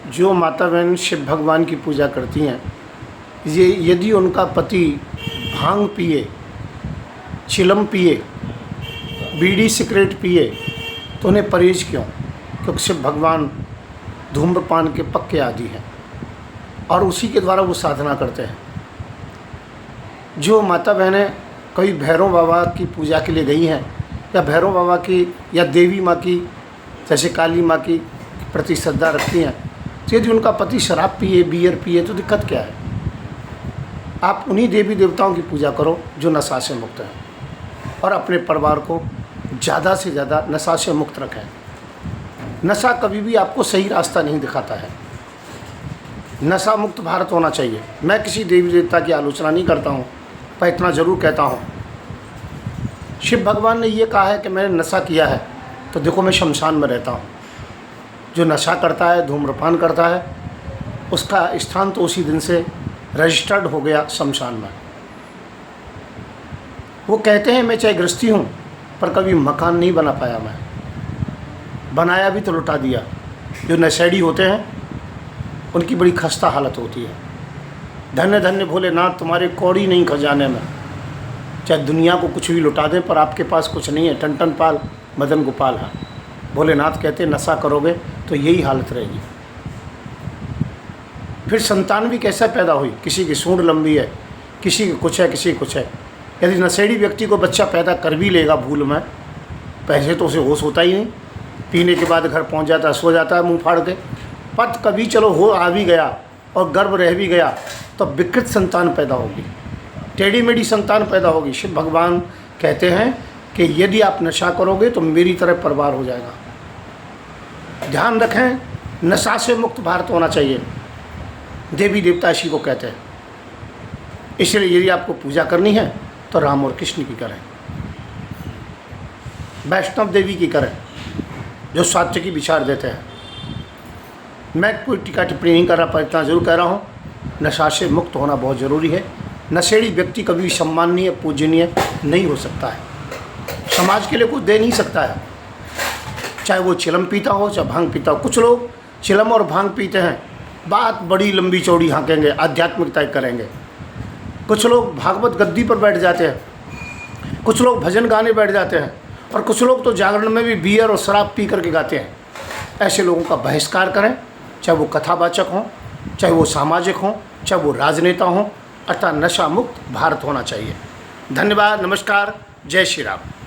जो माता बहन शिव भगवान की पूजा करती हैं, ये यदि उनका पति भांग पिए, चिलम पिए, बीड़ी सिगरेट पिए तो उन्हें परहेज क्यों? क्योंकि शिव भगवान धूम्रपान के पक्के आदी हैं और उसी के द्वारा वो साधना करते हैं। जो माता बहनें कभी भैरव बाबा की पूजा के लिए गई हैं या भैरव बाबा की या देवी माँ की जैसे काली माँ की प्रति श्रद्धा रखती हैं, तो यदि उनका पति शराब पिए, बियर पिए तो दिक्कत क्या है? आप उन्हीं देवी देवताओं की पूजा करो जो नशा से मुक्त हैं और अपने परिवार को ज़्यादा से ज़्यादा नशा से मुक्त रखें। नशा कभी भी आपको सही रास्ता नहीं दिखाता है। नशा मुक्त भारत होना चाहिए। मैं किसी देवी देवता की आलोचना नहीं करता हूँ, पर इतना ज़रूर कहता हूँ, शिव भगवान ने ये कहा है कि मैंने नशा किया है तो देखो मैं शमशान में रहता हूँ। जो नशा करता है, धूम्रपान करता है, उसका स्थान तो उसी दिन से रजिस्टर्ड हो गया शमशान में। वो कहते हैं मैं चाहे गृहस्थी हूँ पर कभी मकान नहीं बना पाया, मैं बनाया भी तो लुटा दिया। जो नशेड़ी होते हैं उनकी बड़ी खस्ता हालत होती है। धन्य धन्य भोलेनाथ, तुम्हारे कौड़ी नहीं खजाने में। चाहे दुनिया को कुछ भी लुटा दें पर आपके पास कुछ नहीं है। टन टन पाल मदन गोपाल है। भोलेनाथ कहते नशा करोगे तो यही हालत रहेगी। फिर संतान भी कैसा पैदा हुई? किसी की सूंड लंबी है, किसी की कुछ है, किसी की कुछ है। यदि नशेड़ी व्यक्ति को बच्चा पैदा कर भी लेगा भूल में, पहले तो उसे होश होता ही नहीं, पीने के बाद घर पहुंच जाता है, सो जाता है मुंह फाड़ के। पत कभी चलो हो आ भी गया और गर्भ रह भी गया तो विकृत संतान पैदा होगी, टेढ़ी मेढ़ी संतान पैदा होगी। शिव भगवान कहते हैं कि यदि आप नशा करोगे तो मेरी तरह परिवार हो जाएगा। ध्यान रखें, नशा से मुक्त भारत होना चाहिए। देवी देवता इसी को कहते हैं। इसलिए यदि आपको पूजा करनी है तो राम और कृष्ण की करें, वैष्णव देवी की करें, जो सात्विक की विचार देते हैं। मैं कोई टीका टिप्पणी नहीं कर रहा, पर इतना जरूर कह रहा हूँ, नशा से मुक्त होना बहुत ज़रूरी है। नशेड़ी व्यक्ति कभी भी सम्माननीय, पूजनीय नहीं हो सकता है, समाज के लिए कुछ दे नहीं सकता है। चाहे वो चिलम पीता हो, चाहे भांग पीता हो। कुछ लोग चिलम और भांग पीते हैं, बात बड़ी लंबी चौड़ी हाँकेंगे, आध्यात्मिकता करेंगे। कुछ लोग भागवत गद्दी पर बैठ जाते हैं, कुछ लोग भजन गाने बैठ जाते हैं, और कुछ लोग तो जागरण में भी बियर और शराब पी करके गाते हैं। ऐसे लोगों का बहिष्कार करें, चाहे वो कथावाचक हों, चाहे वो सामाजिक हों, चाहे वो राजनेता हों। अर्थात नशा मुक्त भारत होना चाहिए। धन्यवाद, नमस्कार, जय श्री राम।